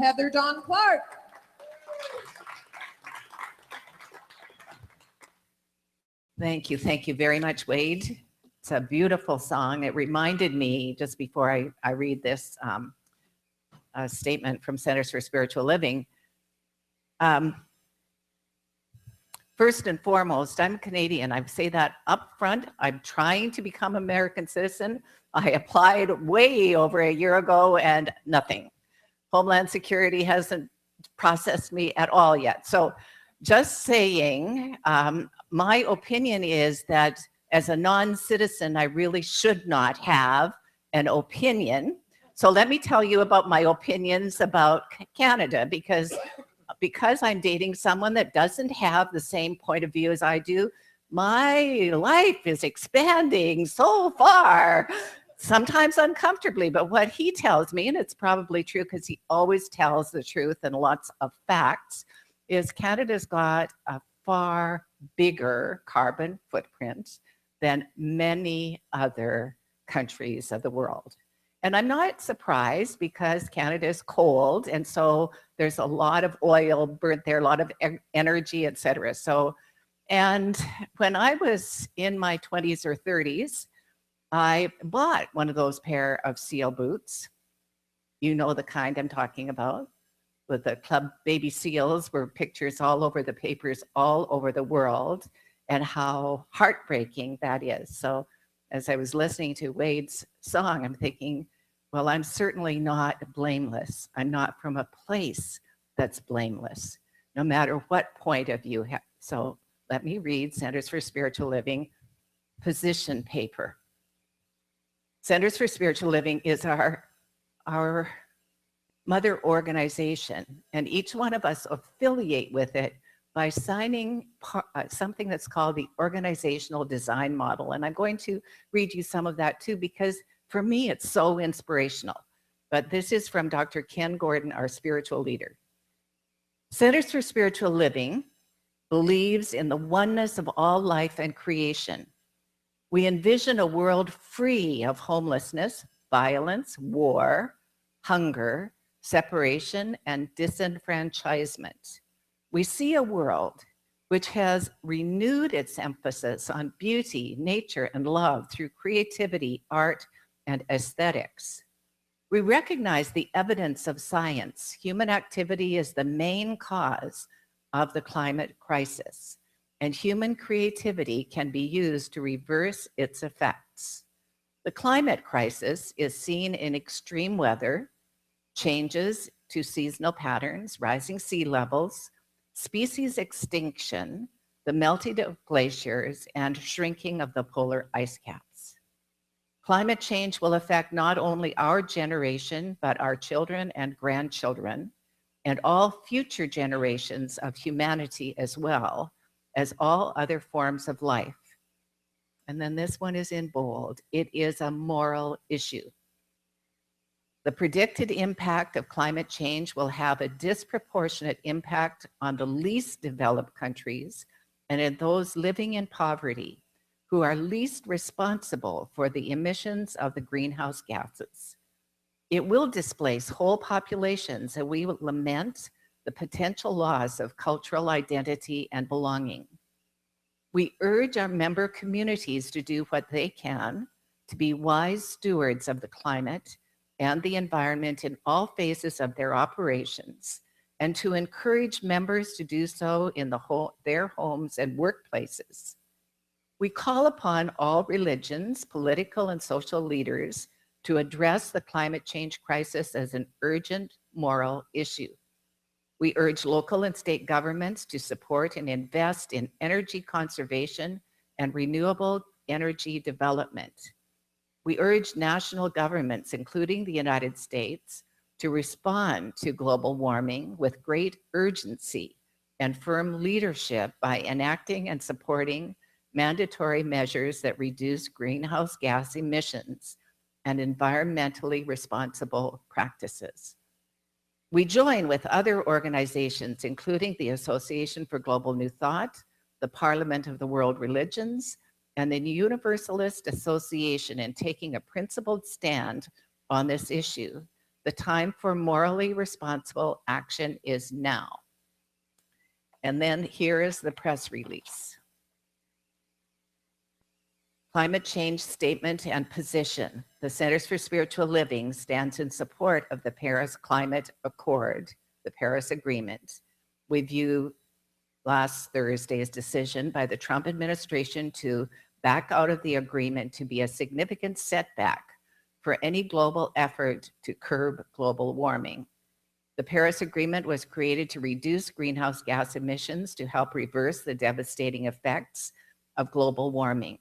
Heather Dawn Clark. Thank you very much, Wade. It's a beautiful song. It reminded me, just before I read this statement from Centers for Spiritual Living, first and foremost, I'm Canadian. I say that up front. I'm trying to become an American citizen. I applied way over a year ago and nothing. Homeland Security hasn't processed me at all yet. So just saying, my opinion is that as a non-citizen, I really should not have an opinion. So let me tell you about my opinions about Canada, because I'm dating someone that doesn't have the same point of view as I do, my life is expanding so far, sometimes uncomfortably. But what he tells me, and it's probably true because he always tells the truth and lots of facts, is Canada's got a far bigger carbon footprint than many other countries of the world. And I'm not surprised because Canada is cold, and so there's a lot of oil burnt there, a lot of energy, et cetera. So, and when I was in my 20s or 30s, I bought one of those pair of seal boots. You know the kind I'm talking about, with the Club Baby Seals, were pictures all over the papers all over the world, and how heartbreaking that is. So as I was listening to Wade's song, I'm thinking, well, I'm certainly not blameless. I'm not from a place that's blameless, no matter what point of view. So let me read Centers for Spiritual Living position paper. Centers for Spiritual Living is our mother organization, and each one of us affiliate with it by signing something that's called the organizational design model. And I'm going to read you some of that too, because for me, it's so inspirational. But this is from Dr. Ken Gordon, our spiritual leader. Centers for Spiritual Living believes in the oneness of all life and creation. We envision a world free of homelessness, violence, war, hunger, separation, and disenfranchisement. We see a world which has renewed its emphasis on beauty, nature, and love through creativity, art, and aesthetics. We recognize the evidence of science. Human activity is the main cause of the climate crisis, and human creativity can be used to reverse its effects. The climate crisis is seen in extreme weather, changes to seasonal patterns, rising sea levels, species extinction, the melting of glaciers, and shrinking of the polar ice caps. Climate change will affect not only our generation, but our children and grandchildren, and all future generations of humanity, as well as all other forms of life. And then this one is in bold. It is a moral issue. The predicted impact of climate change will have a disproportionate impact on the least developed countries and in those living in poverty, who are least responsible for the emissions of the greenhouse gases. It will displace whole populations, and we will lament the potential loss of cultural identity and belonging. We urge our member communities to do what they can to be wise stewards of the climate and the environment in all phases of their operations, and to encourage members to do so in their homes and workplaces. We call upon all religions, political and social leaders to address the climate change crisis as an urgent moral issue. We urge local and state governments to support and invest in energy conservation and renewable energy development. We urge national governments, including the United States, to respond to global warming with great urgency and firm leadership by enacting and supporting mandatory measures that reduce greenhouse gas emissions and environmentally responsible practices. We join with other organizations, including the Association for Global New Thought, the Parliament of the World Religions, and the Universalist Association in taking a principled stand on this issue The time for morally responsible action is now. And then here is the press release. Climate change statement and position. The Centers for Spiritual Living stands in support of the Paris Climate Accord, the Paris Agreement. We view last Thursday's decision by the Trump administration to back out of the agreement to be a significant setback for any global effort to curb global warming. The Paris Agreement was created to reduce greenhouse gas emissions to help reverse the devastating effects of global warming.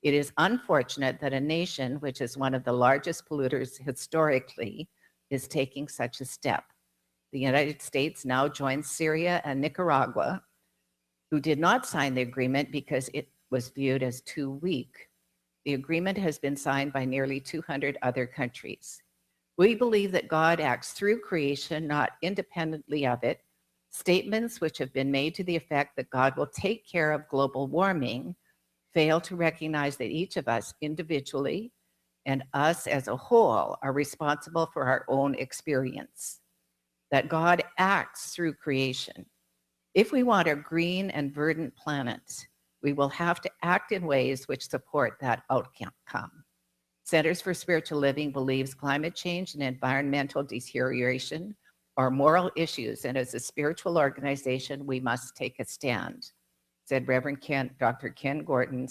It is unfortunate that a nation which is one of the largest polluters historically is taking such a step. The United States now joins Syria and Nicaragua, who did not sign the agreement because it was viewed as too weak. The agreement has been signed by nearly 200 other countries. We believe that God acts through creation, not independently of it. Statements which have been made to the effect that God will take care of global warming fail to recognize that each of us individually and us as a whole are responsible for our own experience, that God acts through creation. If we want a green and verdant planet, we will have to act in ways which support that outcome. Centers for Spiritual Living believes climate change and environmental deterioration are moral issues, and as a spiritual organization, we must take a stand, said Reverend Dr. Ken Gordon,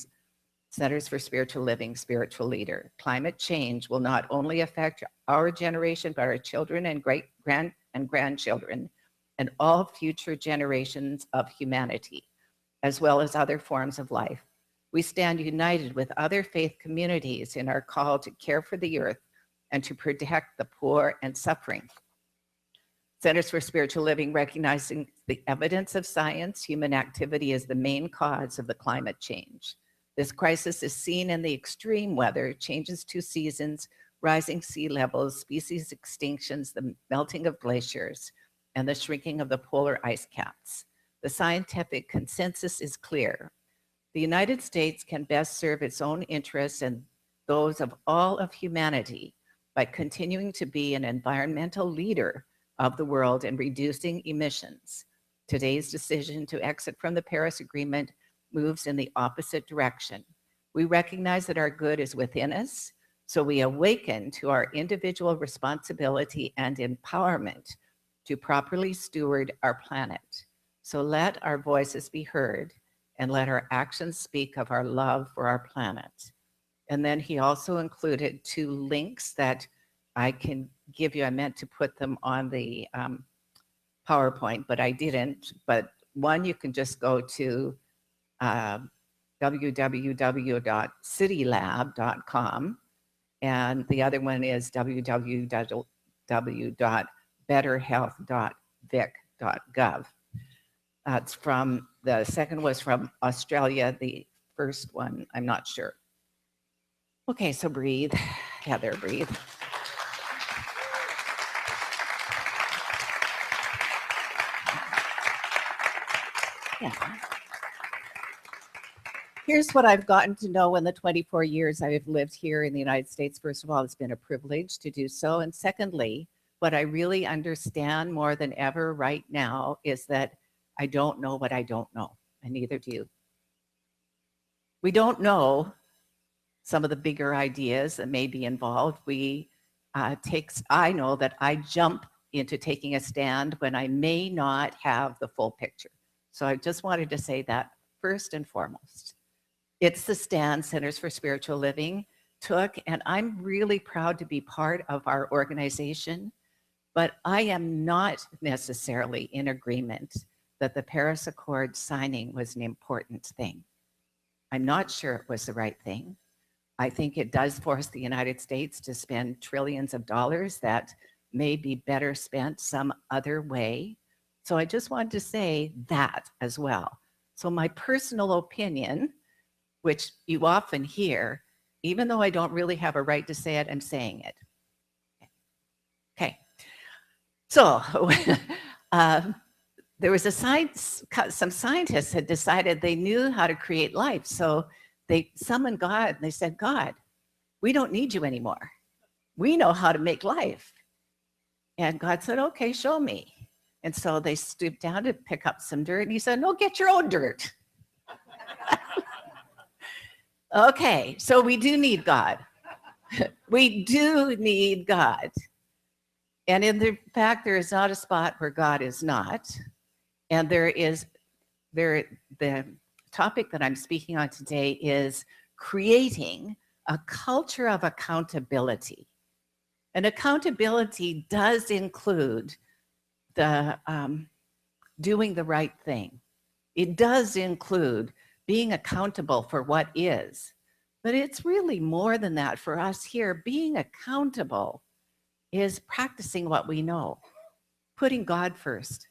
Centers for Spiritual Living spiritual leader. Climate change will not only affect our generation, but our children and grandchildren and all future generations of humanity, as well as other forms of life. We stand united with other faith communities in our call to care for the earth and to protect the poor and suffering. Centers for Spiritual Living, recognizing the evidence of science, human activity is the main cause of the climate change. This crisis is seen in the extreme weather, changes to seasons, rising sea levels, species extinctions, the melting of glaciers, and the shrinking of the polar ice caps. The scientific consensus is clear. The United States can best serve its own interests and those of all of humanity by continuing to be an environmental leader of the world and reducing emissions. Today's decision to exit from the Paris Agreement moves in the opposite direction. We recognize that our good is within us, so we awaken to our individual responsibility and empowerment to properly steward our planet. So let our voices be heard and let our actions speak of our love for our planet. And then he also included 2 links that I can give you. I meant to put them on the PowerPoint, but I didn't. But one, you can just go to www.citylab.com, and the other one is www.betterhealth.vic.gov. That's from, the second was from Australia. The first one, I'm not sure. Okay, so breathe. Heather, breathe. Yeah. Here's what I've gotten to know in the 24 years I've lived here in the United States. First of all, it's been a privilege to do so. And secondly, what I really understand more than ever right now is that I don't know what I don't know, and neither do you. We don't know some of the bigger ideas that may be involved. I know that I jump into taking a stand when I may not have the full picture. So I just wanted to say that first and foremost. It's the stand Centers for Spiritual Living took, and I'm really proud to be part of our organization, but I am not necessarily in agreement that the Paris Accord signing was an important thing. I'm not sure it was the right thing. I think it does force the United States to spend trillions of dollars that may be better spent some other way. So I just wanted to say that as well. So my personal opinion, which you often hear, even though I don't really have a right to say it, I'm saying it. Okay. So there was some scientists had decided they knew how to create life. So they summoned God and they said, God, we don't need you anymore. We know how to make life. And God said, okay, show me. And so they stooped down to pick up some dirt. And he said, no, get your own dirt. Okay, so we do need God. We do need God. And in fact, there is not a spot where God is not. And the topic that I'm speaking on today is creating a culture of accountability. And accountability does include the doing the right thing. It does include being accountable for what is. But it's really more than that for us here. Being accountable is practicing what we know, putting God first,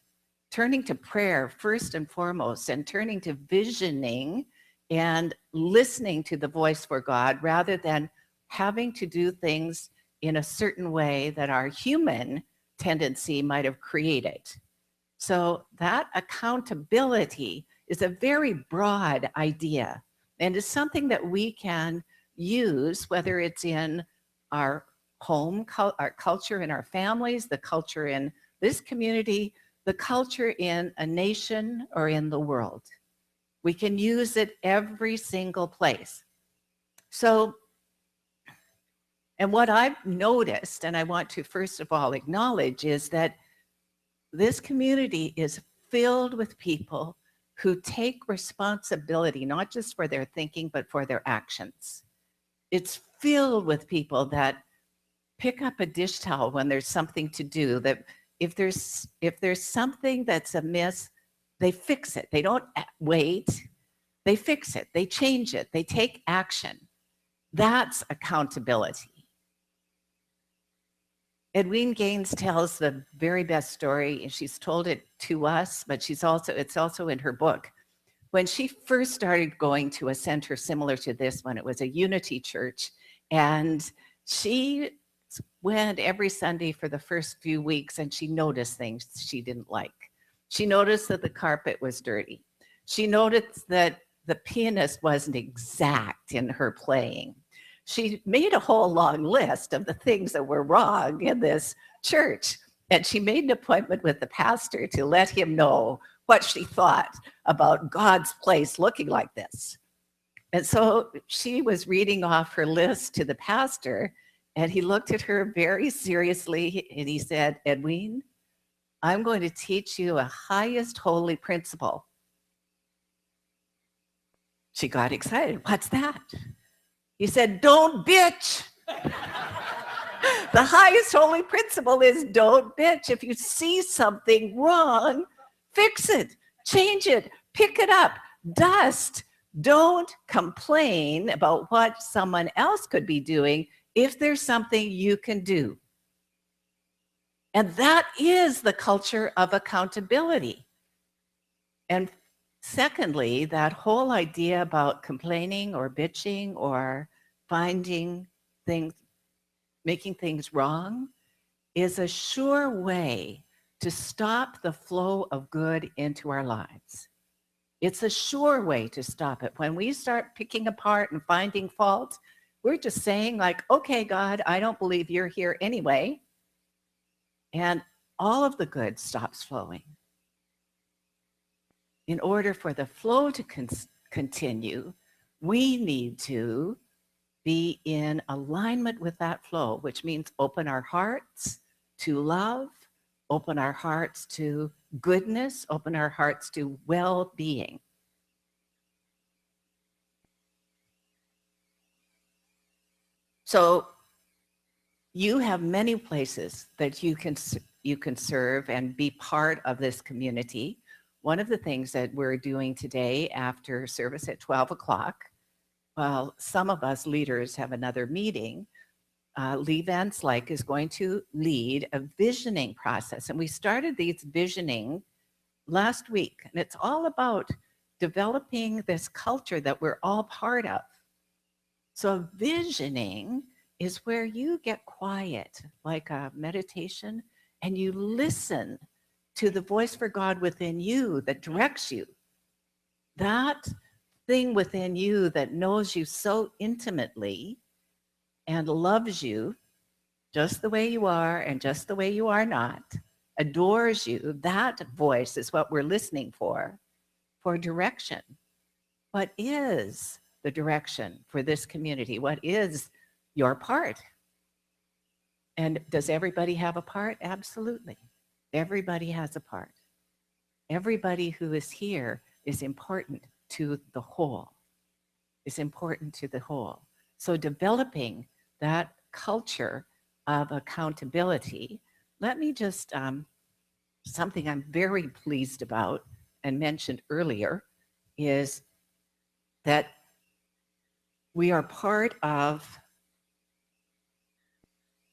turning to prayer first and foremost, and turning to visioning and listening to the voice for God rather than having to do things in a certain way that our human tendency might have created. So that accountability is a very broad idea, and it's something that we can use, whether it's in our home, our culture in our families, the culture in this community, the culture in a nation or in the world. We can use it every single place. So, and what I've noticed, and I want to first of all acknowledge, is that this community is filled with people who take responsibility, not just for their thinking, but for their actions. It's filled with people that pick up a dish towel when there's something to do, that if there's something that's amiss, they fix it. They don't wait. They fix it. They change it. They take action. That's accountability. Edwene Gaines tells the very best story, and she's told it to us, but it's also in her book. When she first started going to a center similar to this one, it was a Unity church, and she went every Sunday for the first few weeks, and she noticed things she didn't like. She noticed that the carpet was dirty. She noticed that the pianist wasn't exact in her playing. She made a whole long list of the things that were wrong in this church. And she made an appointment with the pastor to let him know what she thought about God's place looking like this. And so she was reading off her list to the pastor, and he looked at her very seriously and he said, Edwene, I'm going to teach you a highest holy principle. She got excited. What's that? He said, don't bitch. The highest holy principle is don't bitch. If you see something wrong, fix it, change it, pick it up, dust. Don't complain about what someone else could be doing if there's something you can do. And that is the culture of accountability. And secondly, that whole idea about complaining or bitching or finding things, making things wrong is a sure way to stop the flow of good into our lives. It's a sure way to stop it. When we start picking apart and finding fault, we're just saying like, okay, God, I don't believe you're here anyway. And all of the good stops flowing. In order for the flow to continue, we need to be in alignment with that flow, which means open our hearts to love, open our hearts to goodness, open our hearts to well-being. So you have many places that you can serve and be part of this community. One of the things that we're doing today after service at 12 o'clock, well, some of us leaders have another meeting. Lee Van Slyke is going to lead a visioning process. And we started these visioning last week. And it's all about developing this culture that we're all part of. So visioning is where you get quiet, like a meditation, and you listen to the voice for God within you that directs you. That thing within you that knows you so intimately and loves you just the way you are and just the way you are not, adores you, that voice is what we're listening for direction. What is the direction for this community? What is your part? And does everybody have a part? Absolutely. Everybody has a part. Everybody who is here is important to the whole, is important to the whole. So developing that culture of accountability, let me just, something I'm very pleased about and mentioned earlier is that we are part of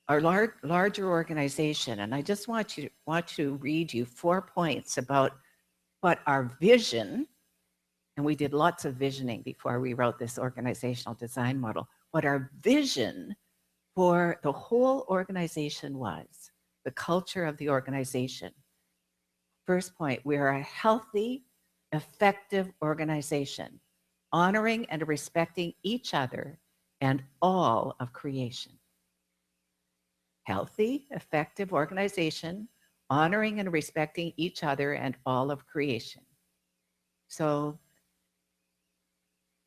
our larger organization. And I just want to read you 4 points about what our vision, and we did lots of visioning before we wrote this organizational design model, what our vision for the whole organization was, the culture of the organization. First point, we are a healthy, effective organization, honoring and respecting each other and all of creation. Healthy, effective organization, honoring and respecting each other and all of creation. So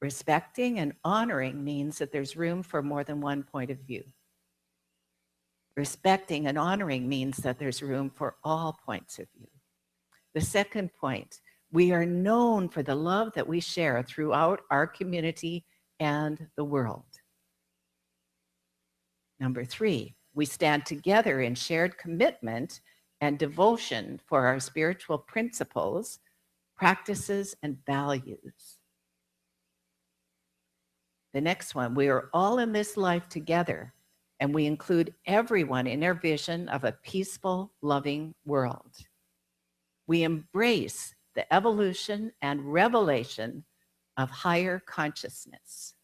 respecting and honoring means that there's room for more than one point of view. Respecting and honoring means that there's room for all points of view. The second point, we are known for the love that we share throughout our community and the world. Number 3, we stand together in shared commitment and devotion for our spiritual principles, practices, and values. The next one, we are all in this life together, and we include everyone in our vision of a peaceful, loving world. We embrace the evolution and revelation of higher consciousness.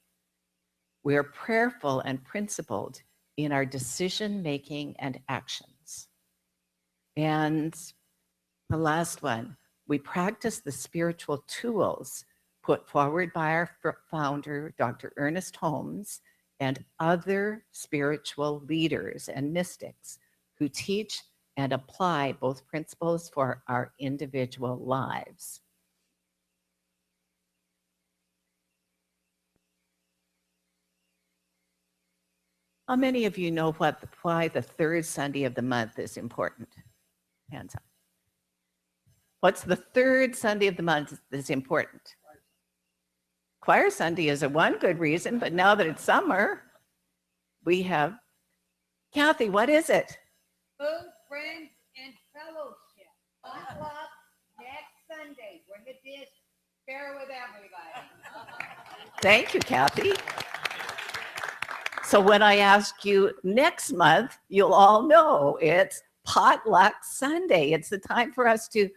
We are prayerful and principled in our decision-making and actions. And the last one, we practice the spiritual tools put forward by our founder, Dr. Ernest Holmes, and other spiritual leaders and mystics who teach and apply both principles for our individual lives. How many of you know why the third Sunday of the month is important? Hands up. What's the third Sunday of the month that's important? Choir Sunday is one good reason, but now that it's summer, we have, Kathy, what is it? Food, friends, and fellowship. Potluck next Sunday. Bring a dish, share with everybody. Thank you, Kathy. So when I ask you next month, you'll all know it's Potluck Sunday. It's the time for us to,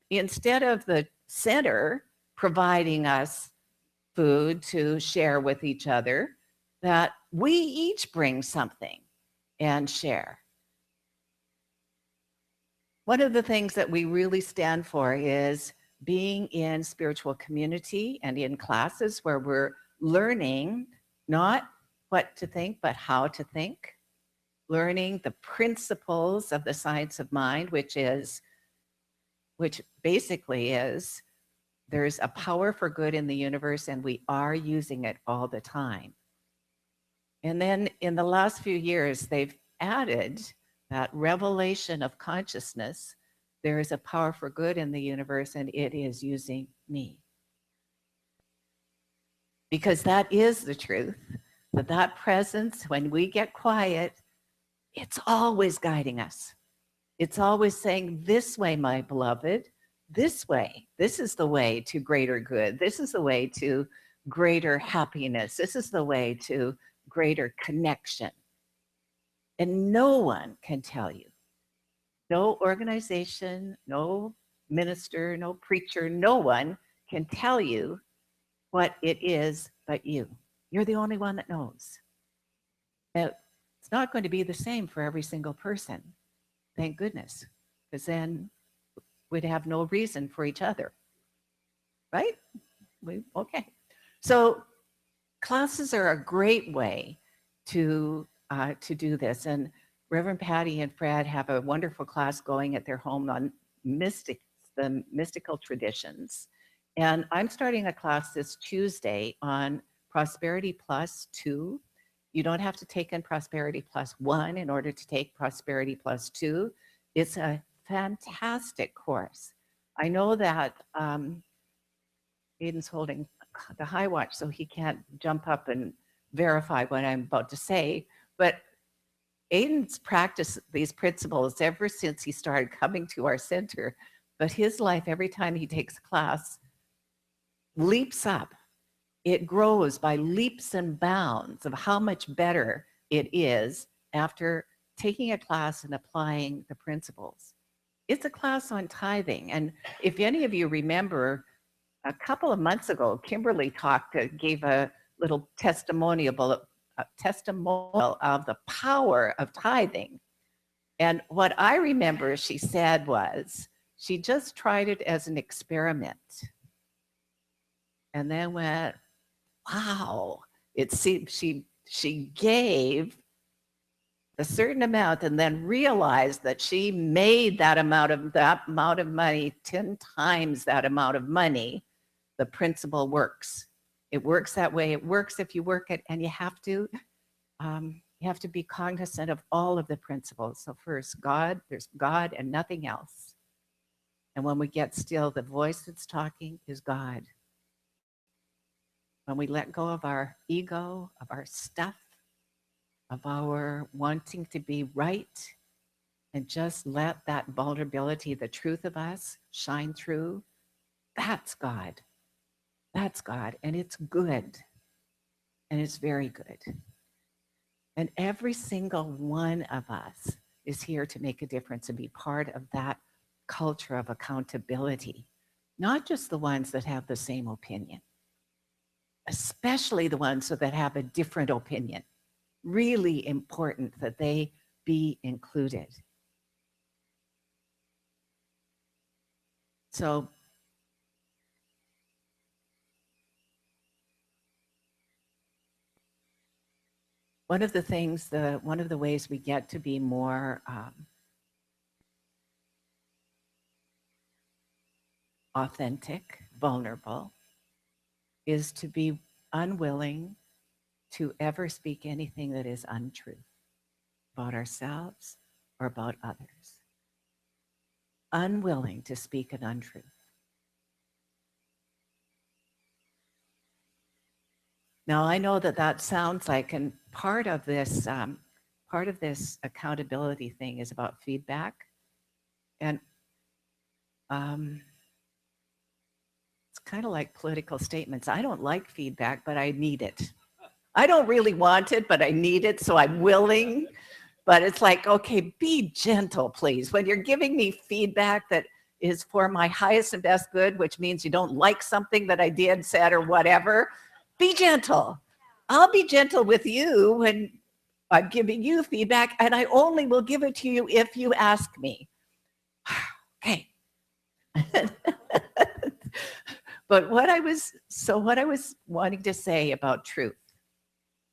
instead of the center providing us food to share with each other, that we each bring something and share. One of the things that we really stand for is being in spiritual community and in classes where we're learning not what to think, but how to think, learning the principles of the science of mind, which basically is there's a power for good in the universe and we are using it all the time. And then in the last few years, they've added that revelation of consciousness. There is a power for good in the universe and it is using me. Because that is the truth, that presence, when we get quiet, it's always guiding us. It's always saying, this way, my beloved, this way. This is the way to greater good. This is the way to greater happiness. This is the way to greater connection. And no one can tell you, no organization, no minister, no preacher, no one can tell you what it is but you. You're the only one that knows. Now, it's not going to be the same for every single person. Thank goodness, because then we'd have no reason for each other, right? Okay. So classes are a great way to do this. And Reverend Patty and Fred have a wonderful class going at their home on the mystical traditions. And I'm starting a class this Tuesday on Prosperity Plus 2. You don't have to take in Prosperity Plus 1 in order to take Prosperity Plus 2. It's a fantastic course. I know that Aiden's holding the high watch, so he can't jump up and verify what I'm about to say, but Aiden's practiced these principles ever since he started coming to our center, but his life, every time he takes a class, leaps up. It grows by leaps and bounds of how much better it is after taking a class and applying the principles. It's a class on tithing. And if any of you remember, a couple of months ago, Kimberly gave a little testimonial of the power of tithing. And what I remember she said was, she just tried it as an experiment. And then went, wow, it seemed she gave a certain amount and then realized that she made that amount of money 10 times that amount of money. The principle works. It works that way. It works if you work it, and you have to be cognizant of all of the principles. So first, there's God and nothing else. And when we get still, the voice that's talking is God. When we let go of our ego, of our stuff, of our wanting to be right, and just let that vulnerability, the truth of us, shine through, that's God. That's God, and it's good, and it's very good. And every single one of us is here to make a difference and be part of that culture of accountability, not just the ones that have the same opinion, especially the ones that have a different opinion. Really important that they be included. So one of the ways we get to be more authentic, vulnerable, is to be unwilling to ever speak anything that is untrue about ourselves or about others. Unwilling to speak an untruth. Now, I know that sounds like, and part of this accountability thing is about feedback. And it's kind of like political statements. I don't like feedback, but I need it. I don't really want it, but I need it, so I'm willing. But it's like, okay, be gentle, please. When you're giving me feedback that is for my highest and best good, which means you don't like something that I did, said, or whatever, be gentle. I'll be gentle with you when I'm giving you feedback, and I only will give it to you if you ask me. Okay. But what I was wanting to say about truth,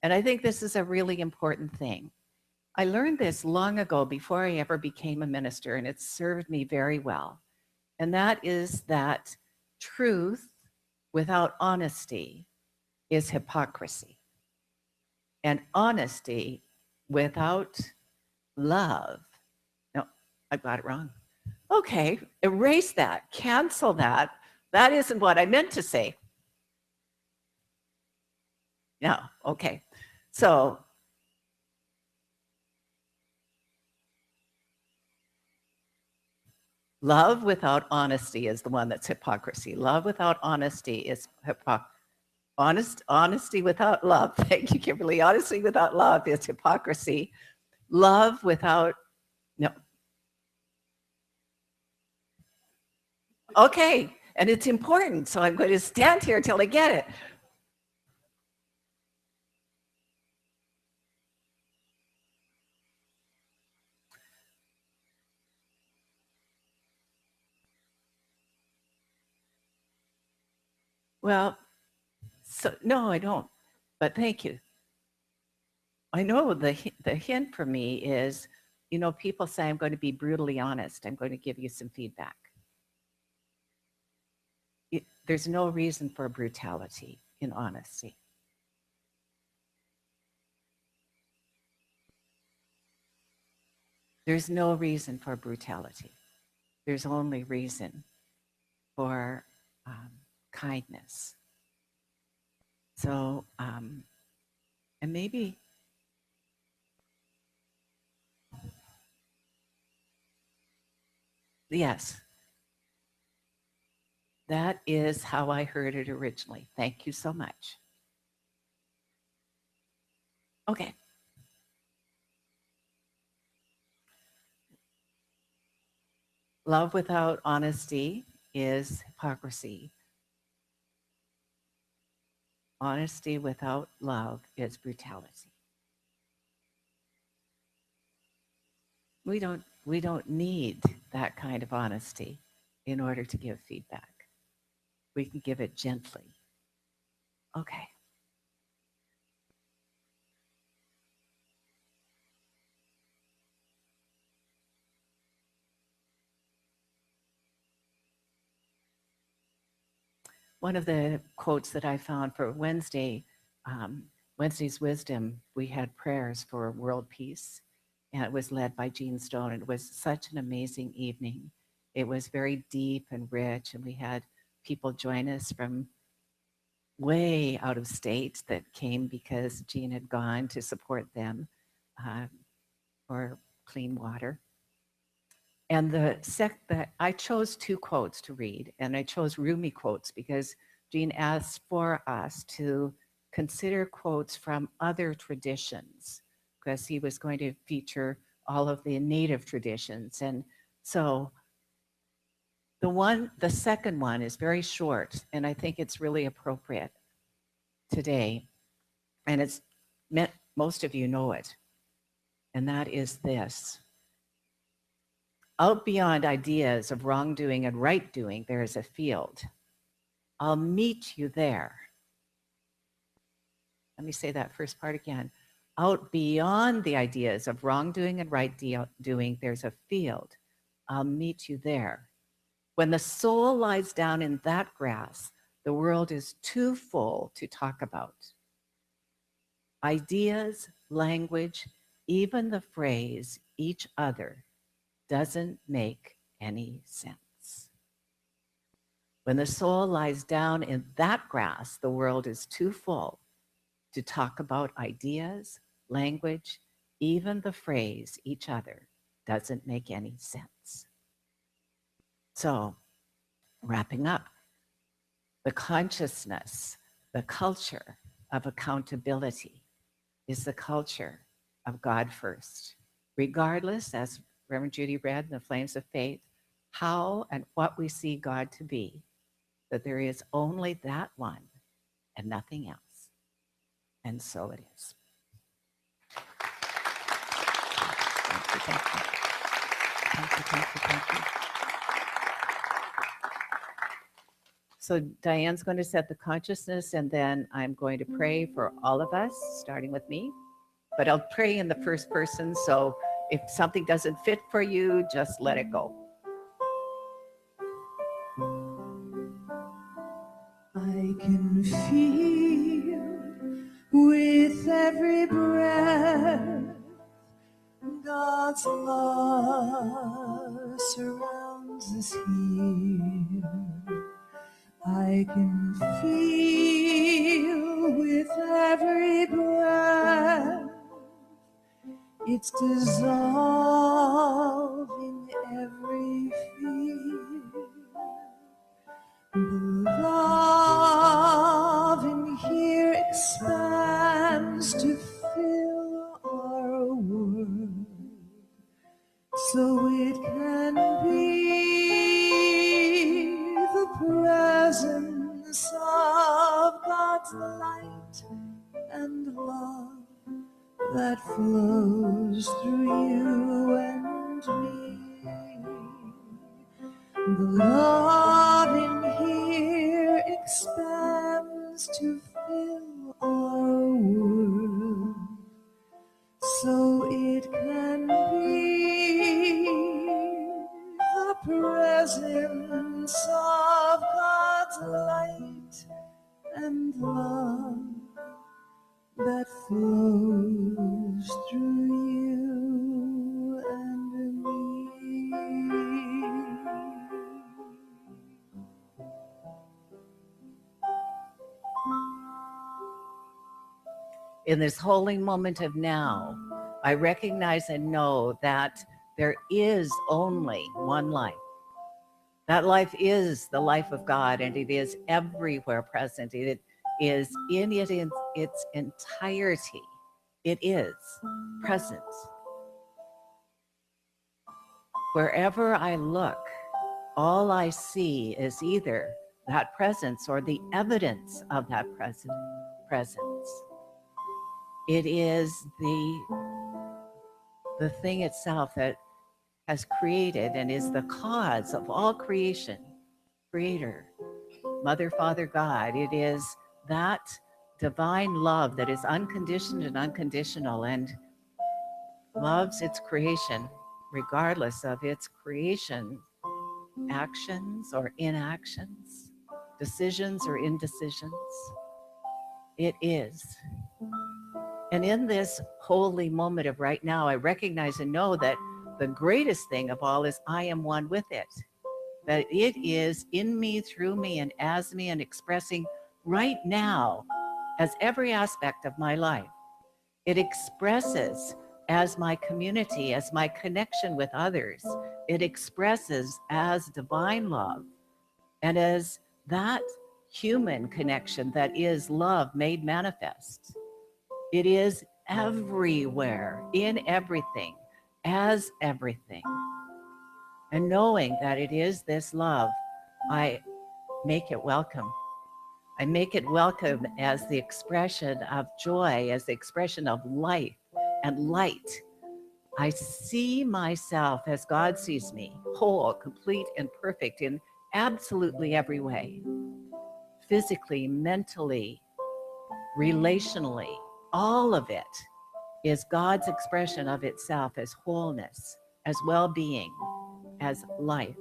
and I think this is a really important thing. I learned this long ago before I ever became a minister, and it served me very well. And that is that truth without honesty is hypocrisy. And honesty without love, no, I got it wrong. Okay, erase that, cancel that. That isn't what I meant to say. No, okay. So love without honesty is the one that's hypocrisy. Love without honesty is honesty without love. Thank you, Kimberly. Honesty without love is hypocrisy. Love without, no. Okay, and it's important, so I'm going to stand here till I get it. Well, so no, I don't, but thank you. I know the hint for me is you know, people say, I'm going to be brutally honest. I'm going to give you some feedback. There's no reason for brutality in honesty. There's no reason for brutality. There's only reason for kindness. So, and maybe, yes, that is how I heard it originally. Thank you so much. Okay. Love without honesty is hypocrisy. Honesty without love is brutality. We don't need that kind of honesty in order to give feedback. We can give it gently. Okay. One of the quotes that I found for Wednesday, Wednesday's Wisdom, we had prayers for world peace, and it was led by Jean Stone. It was such an amazing evening. It was very deep and rich, and we had people join us from way out of state that came because Jean had gone to support them for clean water. And I chose two quotes to read, and I chose Rumi quotes because Jean asked for us to consider quotes from other traditions, because he was going to feature all of the native traditions. And so the second one is very short, and I think it's really appropriate today. And it's meant, most of you know it, and that is this. Out beyond ideas of wrongdoing and right doing, there is a field. I'll meet you there. Let me say that first part again. Out beyond the ideas of wrongdoing and right doing, there's a field. I'll meet you there. When the soul lies down in that grass, the world is too full to talk about. Ideas, language, even the phrase each other doesn't make any sense. When the soul lies down in that grass, the world is too full to talk about ideas, language, even the phrase each other doesn't make any sense. So, wrapping up, the consciousness, the culture of accountability is the culture of God first, regardless, as Reverend Judy read in The Flames of Faith, how and what we see God to be, that there is only that one and nothing else. And so it is. Thank you, thank you. Thank you, thank you, thank you. So Diane's going to set the consciousness, and then I'm going to pray for all of us, starting with me. But I'll pray in the first person, so if something doesn't fit for you, just let it go. I can feel with every breath God's love surrounds us here. I can feel with every breath it's dissolving every fear. The love in here expands to fill our world, so it can be the presence of God's light and love that flows through you and me. The love in here expands to fill our world, so it can be of God's light and love that flows through you and me. In this holy moment of now, I recognize and know that there is only one life. That life is the life of God, and it is everywhere present. It is in its entirety. It is present. Wherever I look, all I see is either that presence or the evidence of that presence. It is the thing itself that has created and is the cause of all creation, Creator, Mother, Father, God. It is that divine love that is unconditioned and unconditional and loves its creation regardless of its creation actions or inactions, decisions or indecisions. It is. And in this holy moment of right now, I recognize and know that the greatest thing of all is I am one with it. That it is in me, through me, and as me, and expressing right now as every aspect of my life. It expresses as my community, as my connection with others. It expresses as divine love and as that human connection that is love made manifest. It is everywhere, in everything, as everything. And knowing that it is this love, I make it welcome. I make it welcome as the expression of joy, as the expression of life and light. I see myself as God sees me, whole, complete, and perfect in absolutely every way. Physically, mentally, relationally, all of it is God's expression of itself as wholeness, as well-being, as life.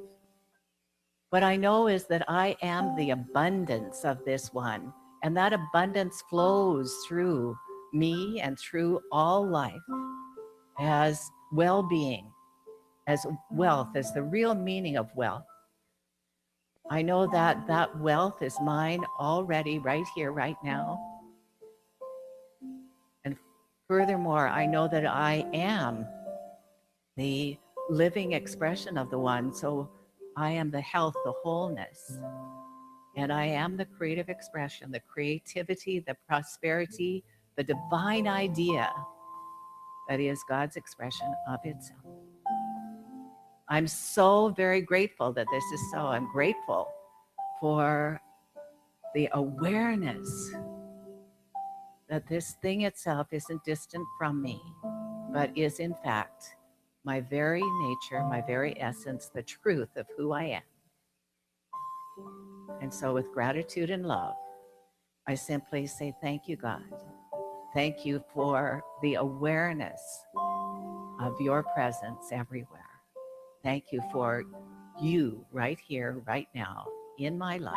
What I know is that I am the abundance of this one, and that abundance flows through me and through all life as well-being, as wealth, as the real meaning of wealth. I know that that wealth is mine already right here, right now. And furthermore, I know that I am the living expression of the one. So I am the health, the wholeness, and I am the creative expression, the creativity, the prosperity, the divine idea that is God's expression of itself. I'm so very grateful that this is so. I'm grateful for the awareness that this thing itself isn't distant from me, but is in fact my very nature, my very essence, the truth of who I am. And so with gratitude and love, I simply say, thank you, God. Thank you for the awareness of your presence everywhere. Thank you for you right here, right now, in my life.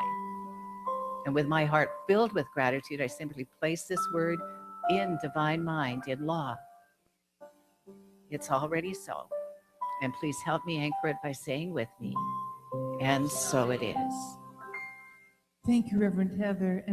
And with my heart filled with gratitude, I simply place this word in divine mind, in law. It's already so. And please help me anchor it by saying with me, and so it is. Thank you, Reverend Heather.